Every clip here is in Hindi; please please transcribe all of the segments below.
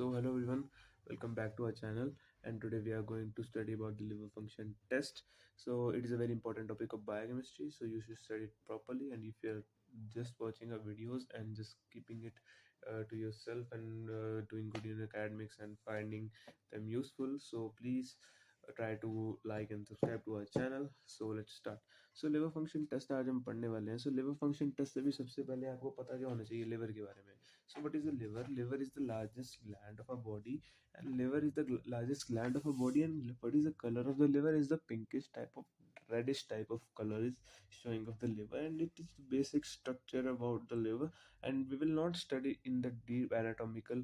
So hello everyone, welcome back to our channel. And today we are going to study about the liver function test. So it is a very important topic of biochemistry, so you should study it properly. And if you're just watching our videos and just keeping it to yourself and doing good in academics and finding them useful, so please try to like and subscribe to our channel. So let's start. So liver function test आज हम पढ़ने वाले हैं. सो लिवर फंक्शन टेस्ट से भी सबसे पहले आपको पता क्या होना चाहिए लिवर के बारे में. So what is the liver? Liver is the largest gland of our body, and liver is the largest gland of our body. And what is the color of the liver? Is the pinkish type of reddish type of color is showing of the liver, and it is the basic structure about the liver. And we will not study in the deep anatomical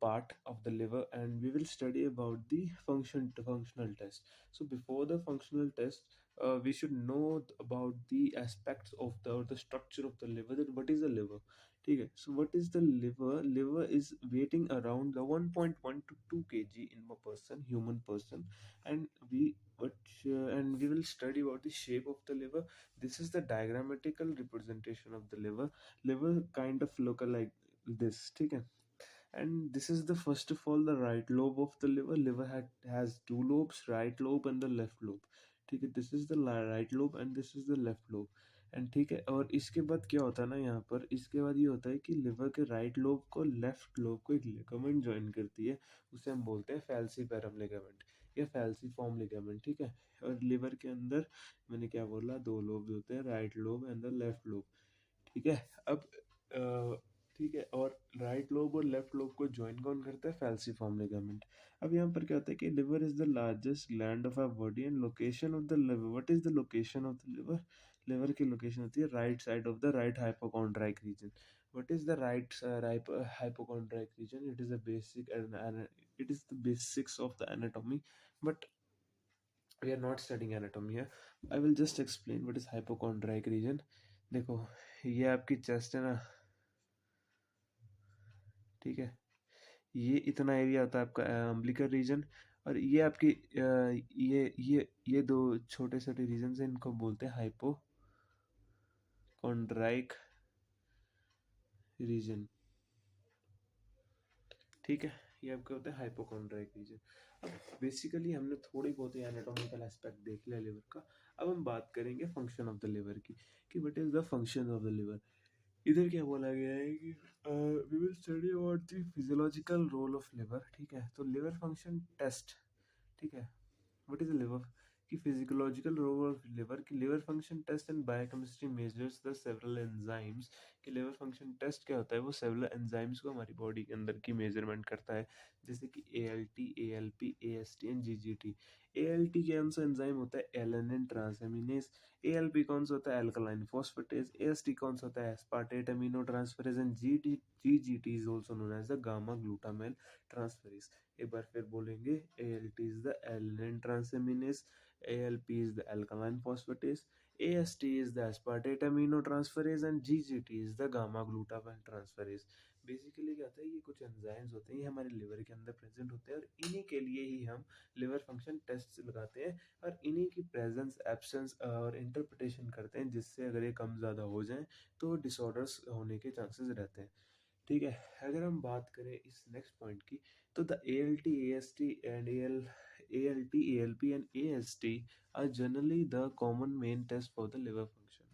part of the liver, and we will study about the functional test. So before the functional test, we should know about the aspects of the structure of the liver. That what is the liver? ठीक है. So what is the liver? Liver is weighing around the 1.1 to 2 kg in a person, human person, and we will study about the shape of the liver. This is the diagrammatical representation of the liver. Liver kind of look like this, ठीक है. And this is the first of all the right lobe of the liver. Has two lobes, right lobe and the left lobe. ठीक है. This is the right lobe and this is the left lobe. And ठीक है. और इसके बाद क्या होता है ना, यहाँ पर इसके बाद ये होता है कि लिवर के राइट लोब को लेफ्ट लोब को एक लिगामेंट ज्वाइन करती है. उसे हम बोलते हैं फैल्सीफेरम लिगामेंट या फैल्सीफॉर्म लिगामेंट. ठीक है. और लिवर के अंदर मैंने क्या बोला, दो लोब होते हैं, right lobe and the left lobe. ठीक है. अब ठीक है. और राइट लोब और लेफ्ट लोब को ज्वाइन कौन करता है? Falciform ligament. अब यहाँ पर क्या होता है कि liver is the largest gland of our body and location of the liver. What is the location of the liver? Liver की लोकेशन होती है right side of the right hypochondriac region. What is the right hypochondriac region? It is the basic it is the basics of the anatomy, but we are not studying anatomy here. I will just explain what is hypochondriac region. देखो, ये आपकी चेस्ट है ना, ठीक है. ये इतना एरिया होता है आपका अम्बिलिकल रीजन, और ये आपकी ये दो छोटे छोटे रीजन है, इनको बोलते हैं हाइपोकॉन्ड्राइक रीजन. ठीक है. ये आपका होता है हाइपोकॉन्ड्राइक रीजन. अब बेसिकली हमने थोड़ी बहुत ही एनाटॉमिकल एस्पेक्ट देख लिया लिवर का. अब हम बात करेंगे फंक्शन ऑफ द लिवर की, कि what is the function of the liver. इधर क्या बोला गया है कि we will study about the physiological role of liver. ठीक है. तो लिवर फंक्शन टेस्ट, ठीक है. व्हाट इज लिवर की फिजियोलॉजिकल रोल ऑफ लिवर की liver function test and biochemistry measures the several enzymes. कि लिवर फंक्शन टेस्ट क्या होता है? वो सेवरल एंजाइम्स को हमारी बॉडी के अंदर की मेजरमेंट करता है, जैसे कि ALT, ALP, AST and GGT. ALT कौन सा एंजाइम होता है? Alanine transaminase. ALP कौन सा होता है? Alkaline phosphatase. AST कौन सा होता है? Aspartate amino transferase. And GGT is also known as the gamma glutamyl transferase. एक बार फिर बोलेंगे, ALT is the alanine transaminase, ALP is the alkaline phosphatase, AST is the aspartate aminotransferase and GGT is the gamma glutamate transferase. Basically क्या होता है, ये कुछ एंजाइम्स होते हैं, ये हमारे लिवर के अंदर प्रेजेंट होते हैं, और इन्हीं के लिए ही हम लिवर फंक्शन टेस्ट लगाते हैं, और इन्हीं की प्रेजेंस, एब्सेंस और इंटरप्रिटेशन करते हैं, जिससे अगर ये कम ज़्यादा हो जाए तो डिसऑर्डर्स होने के चांसेस रहते हैं. ठीक है. अगर हम बात करें इस नेक्स्ट पॉइंट की, तो the ALT, AST and ALT, ALP and AST are generally the common main test for the liver function.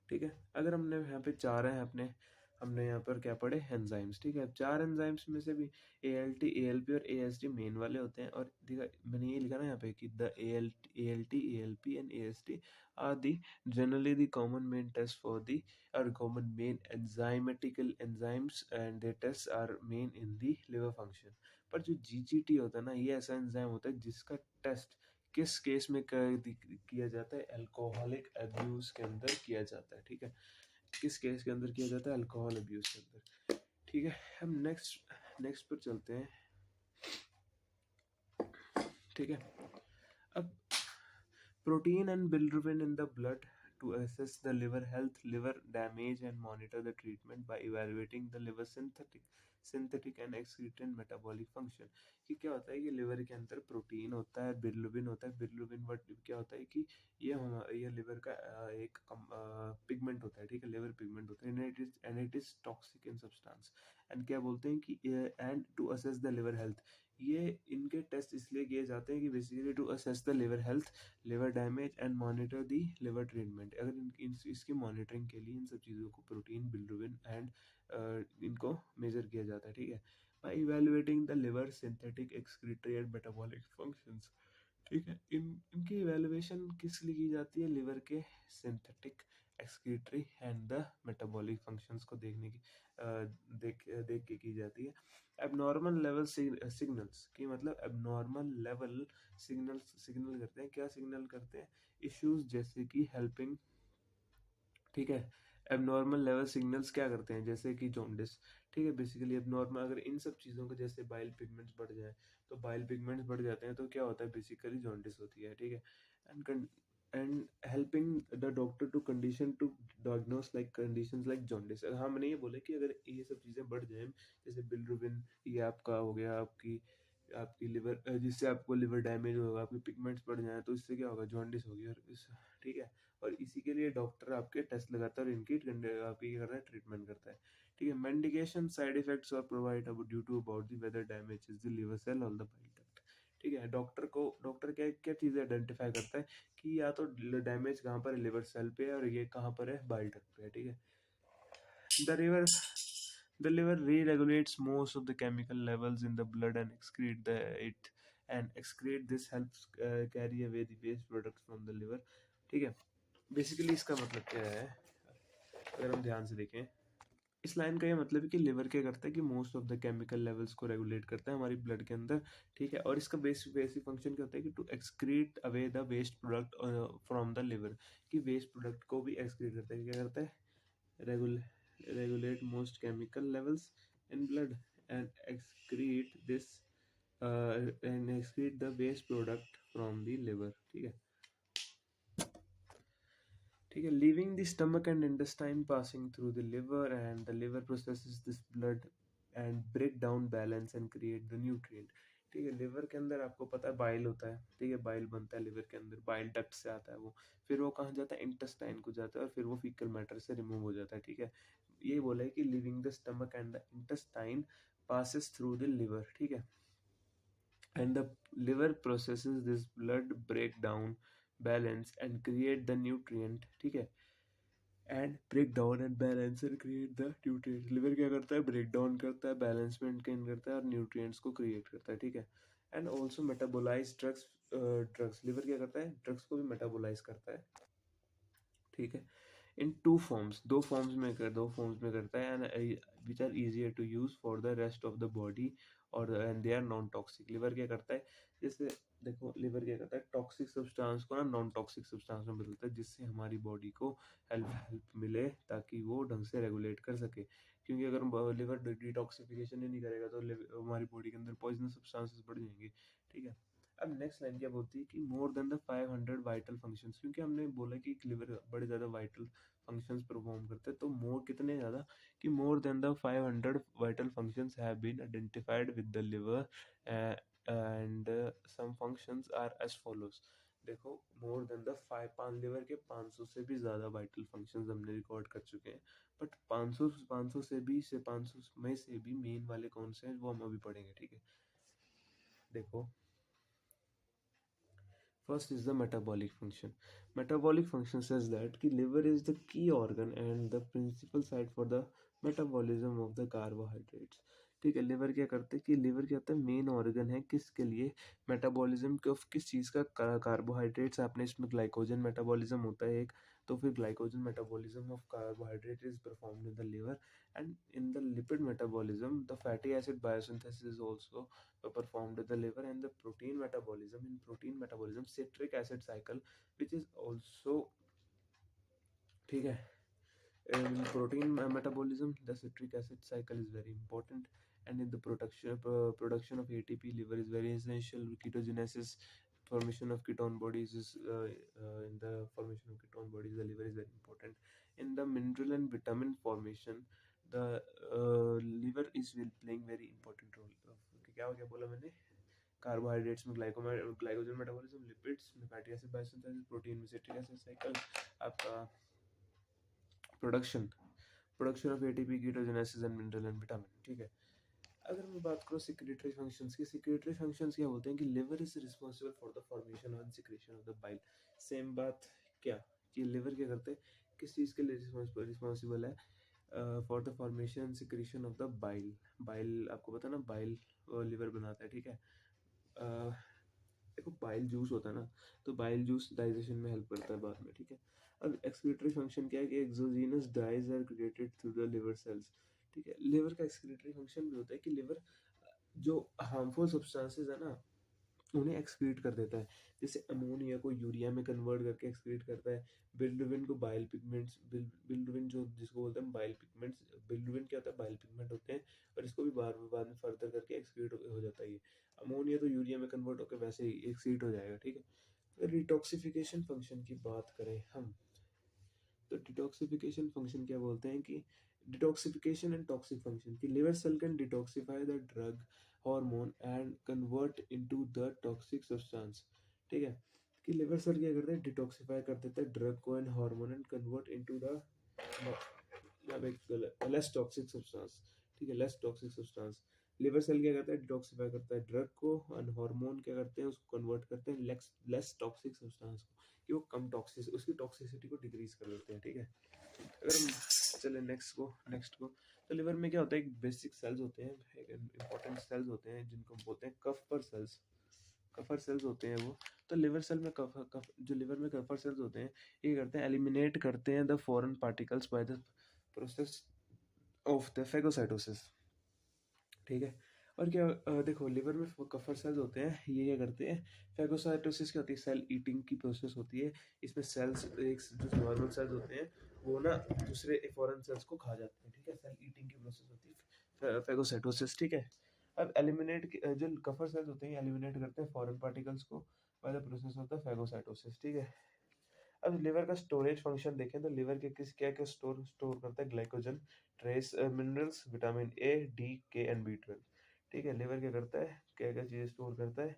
ठीक है. अगर हमने यहाँ पे चार हैं अपने, हमने यहाँ पर क्या पढ़े? एंजाइम्स. ठीक है. चार एंजाइम्स में से भी ALT, ALP और AST मेन वाले होते हैं. और देखा मैंने ये लिखा ना यहाँ पे कि the ALT, ALP and AST are the generally the common main test for the or common main enzymatical enzymes, and their tests are main in the liver function. पर जो GGT होता है ना, ये ऐसा एंजाइम होता है जिसका टेस्ट किस केस में किया जाता है? अल्कोहलिक अब्यूज के अंदर किया जाता है. ठीक है. किस केस के अंदर किया जाता है? अल्कोहल अब्यूज के अंदर. ठीक है. हम नेक्स्ट पर चलते हैं. ठीक है. अब protein and bilirubin in the blood to assess the liver health, liver damage and monitor the treatment by evaluating the liver synthetic and excretory metabolic function. कि क्या होता है कि लिवर के अंदर प्रोटीन होता है, बिलिरुबिन होता है। बिलिरुबिन वर्ड क्या होता है कि ये लिवर का एक पिगमेंट होता है, ठीक है, लिवर पिगमेंट होता है, and it is toxic in substance. And क्या बोलते हैं कि and to assess the liver health, ये इनके टेस्ट इसलिए किए जाते हैं कि basically to assess the liver health, liver damage and monitor the liver treatment. अगर इसकी मॉनिटरिंग के लिए इन सब चीज़ों को प्रोटीन, बिलिरुबिन एंड इनको मेजर किया जाता है, ठीक है, by evaluating the liver synthetic excretory and metabolic functions. ठीक है, इनकी इवेलुएशन किस लिए की जाती है? लिवर के synthetic excretory and the metabolic functions को देखने की देख के की जाती है। एबनॉर्मल लेवल सिग्नल्स की मतलब एबनॉर्मल लेवल सिग्नल करते हैं, क्या सिग्नल करते हैं? इश्यूज जैसे कि हेल्पिंग, ठीक है, एबनॉर्मल लेवल सिग्नल्स क्या करते हैं? जैसे कि जॉन्डिस, ठीक है, बेसिकली एबनॉर्मल अगर इन सब चीज़ों को जैसे बाइल पिगमेंट्स बढ़ जाए, तो बाइल पिगमेंट्स बढ़ जाते हैं तो क्या होता है? बेसिकली जॉन्डिस होती है, ठीक है। And and helping the doctor to condition to diagnose like conditions like jaundice. अगर हमने ये बोले कि अगर ये सब चीज़ें बढ़ जाएं, जैसे बिलिरुबिन, ये आपका हो गया, आपकी आपकी लिवर, जिससे आपको लिवर डैमेज होगा, आपके पिगमेंट्स बढ़ जाए, तो इससे क्या होगा? जॉन्डिस होगी। और ठीक है, और इसी के लिए डॉक्टर आपके टेस्ट लगाता है और इनकी आपकी क्या करता है? ट्रीटमेंट करता है, ठीक है। मेडिकेशन साइड इफेक्ट्स और provide about due to about the whether damage is the liver cell और द बाइल डक्ट, ठीक है। डॉक्टर क्या क्या चीज़ें आइडेंटिफाई करता है कि या तो डैमेज कहाँ पर है? लिवर सेल पे है, और ये कहाँ पर है? बाइल डक्ट पे है, ठीक है। The liver, the liver re-regulates most of the chemical levels in the blood and excrete this helps carry away the waste products from the liver, ठीक है। बेसिकली इसका मतलब क्या है? अगर हम ध्यान से देखें, इस लाइन का ये मतलब है कि लिवर क्या करता है कि most of the chemical levels को रेगुलेट करता है हमारी ब्लड के अंदर, ठीक है। और इसका बेसिक फंक्शन क्या होता है कि to excrete away the waste product from the liver, कि वेस्ट प्रोडक्ट को भी एक्सक्रीट करता है। क्या करता है? Regulate most chemical levels in blood and excrete the waste product from the liver, ठीक है, ठीक है। Leaving the stomach and intestine passing through the liver, and the liver processes this blood and break down balance and create the nutrient, ठीक है। लिवर के अंदर आपको पता है बाइल होता है, ठीक है, बाइल बनता है लिवर के अंदर, बाइल डक्ट से आता है वो, फिर वो कहाँ जाता है? इंटेस्टाइन को जाता है, और फिर वो फीकल मैटर से रिमूव हो जाता है, ठीक है। ये बोला है कि living the stomach and the intestine passes through the liver, ठीक है, and the liver processes this blood breakdown balance and create the nutrient, ठीक है, and break down and balance and create the nutrients. Liver क्या करता है? ब्रेक डाउन करता है, बैलेंस मेंटेन करता है, और न्यूट्रिएंट्स को क्रिएट करता है, ठीक है। And also metabolize drugs liver क्या करता है? ड्रग्स को भी मेटाबोलाइज करता है, ठीक है। इन दो फॉर्म्स में करता है, and which are easier to use for the rest of the body, और and they are non toxic. Liver क्या करता है? जैसे देखो, लिवर क्या करता है? टॉक्सिक सब्सटेंस को ना नॉन टॉक्सिक सब्सटेंस में बदलता है, जिससे हमारी बॉडी को हेल्प मिले, ताकि वो ढंग से रेगुलेट कर सके। क्योंकि अगर लिवर डिटॉक्सिफिकेशन ही नहीं करेगा तो हमारी बॉडी के अंदर पॉइजनस सब्सटेंसेस बढ़ जाएंगे, ठीक है। अब नेक्स्ट लाइन क्या बोलती है कि more than the 500 vital functions, क्योंकि हमने बोला कि लिवर बड़े ज़्यादा वाइटल फंक्शंस परफॉर्म करते हैं, तो मोर कितने ज़्यादा? कि more than the 500 vital functions have been identified with the liver, and some functions are as follows. देखो, मोर देन द 5 लिवर के 500 से भी ज़्यादा वाइटल फंक्शंस हमने रिकॉर्ड कर चुके हैं, बट 500 से 500 में से भी मेन वाले कौन से हैं वो हम अभी पढ़ेंगे, ठीक है। देखो, first is the metabolic function. Metabolic function says that ki liver is the key organ and the principal site for the metabolism of the carbohydrates. ठीक है, लिवर क्या करते हैं कि लिवर क्या होता है? मेन ऑर्गन है किसके लिए? मेटाबॉलिज्म के ऑफ किस चीज़ का? कार्बोहाइड्रेट्स। आपने इसमें ग्लाइकोजन मेटाबॉलिज्म होता है एक, तो फिर glycogen metabolism of carbohydrate is performed in the liver, and in the lipid metabolism the fatty acid biosynthesis is also performed in the liver, and the protein metabolism citric acid cycle, which is also, ठीक है, in protein metabolism the citric acid cycle is very important, and in the production of ATP, liver is very essential. Ketogenesis, formation of ketone bodies is in the formation of ketone bodies, the liver is very important. In the mineral and vitamin formation, the liver is will playing very important role. क्या हो गया बोला मैंने, कार्बोहाइड्रेट्स में ग्लाइकोजन मेटाबॉलिज्म, लिपिड्स में फैटी एसिड बायोसिंथेसिस, प्रोटीन में सिट्रिक एसिड साइकिल, आपका production production of ATP, ketogenesis and mineral and vitamin. ठीक है, अगर मैं बात करूँ सिक्रेटरी फंक्शंस की, सिक्रेटरी फंक्शंस क्या बोलते हैं कि liver is responsible for the formation and secretion of the bile. Same बात क्या कि लिवर क्या करते हैं, किस चीज़ के लिए रिस्पॉन्सिबल है, for the formation and secretion of the bile. Bile आपको पता है ना, बाइल लिवर बनाता है। ठीक है, देखो बाइल जूस होता है ना, तो बाइल जूस डाइजेशन में हेल्प करता है बाद में। ठीक है, अब एक्सक्रीटरी फंक्शन क्या है कि exogenous dyes are created through the liver cells. ठीक है, लिवर का एक्सक्रीटरी फंक्शन भी होता है कि लिवर जो हार्मफुल सब्सटेंसेस है ना उन्हें एक्सक्रीट कर देता है, जैसे अमोनिया को यूरिया में कन्वर्ट करके एक्सक्रीट करता है, बिलिरुबिन को बाइल पिगमेंट्स, बिलिरुबिन जो जिसको बोलते हैं बाइल पिगमेंट्स, बिलिरुबिन क्या होता है, बाइल पिगमेंट होते हैं, और इसको भी बाद में फर्दर करके एक्सक्रीट हो जाता है। ये अमोनिया तो यूरिया में कन्वर्ट होकर वैसे ही एक्सक्रीट हो जाएगा। ठीक है, अगर डिटॉक्सिफिकेशन फंक्शन की बात करें हम, तो डिटॉक्सिफिकेशन फंक्शन क्या बोलते हैं कि डिटॉक्सिफिकेशन एंड टॉक्सिक फंक्शन की liver cell can detoxify the drug hormone and convert into the toxic substance. ठीक है, कि लिवर सेल क्या करता है, डिटॉक्सिफाई कर देता है ड्रग को and hormone and convert into the less toxic substance. ठीक है, less toxic substance. Liver cell क्या करता है, डिटॉक्सिफाई करता है ड्रग को, एंड हार्मोन क्या करते हैं, उसको कन्वर्ट करते हैं लेस टॉक्सिक सब्सटेंस को, कि वो कम टॉक्सिक, उसकी टॉक्सिसिटी को डिक्रीज कर देते हैं। ठीक है, अगर हम चले नेक्स्ट को, तो लिवर में क्या होता है, एक बेसिक सेल्स होते हैं, एक इंपॉर्टेंट सेल्स होते हैं जिनको बोलते हैं कफर सेल्स। कफर सेल्स होते हैं वो, तो लिवर सेल में जो लिवर में कफर सेल्स होते हैं, ये करते हैं एलिमिनेट करते हैं the foreign particles by the process of the phagocytosis. ठीक है, और क्या देखो लिवर में कफर सेल्स होते हैं, ये क्या करते हैं, फेगोसाइटोसिस क्या होती है, सेल ईटिंग की प्रोसेस होती है। इसमें सेल्स एक जो नॉर्मल सेल्स होते हैं वो ना दूसरे फॉरेन सेल्स को खा जाते हैं। ठीक है, सेल ईटिंग की प्रोसेस होती है फेगोसाइटोसिस। ठीक है, अब एलिमिनेट जो कफर सेल्स होते हैं एलिमिनेट करते हैं फॉरेन पार्टिकल्स को by the process of the phagocytosis. ठीक है, अब लिवर का स्टोरेज फंक्शन देखें तो लिवर के किस क्या क्या स्टोर करता है, glycogen, trace minerals, vitamin A, D, के एंड बी 12। ठीक है, लिवर क्या करता है, क्या क्या चीज़ें स्टोर करता है,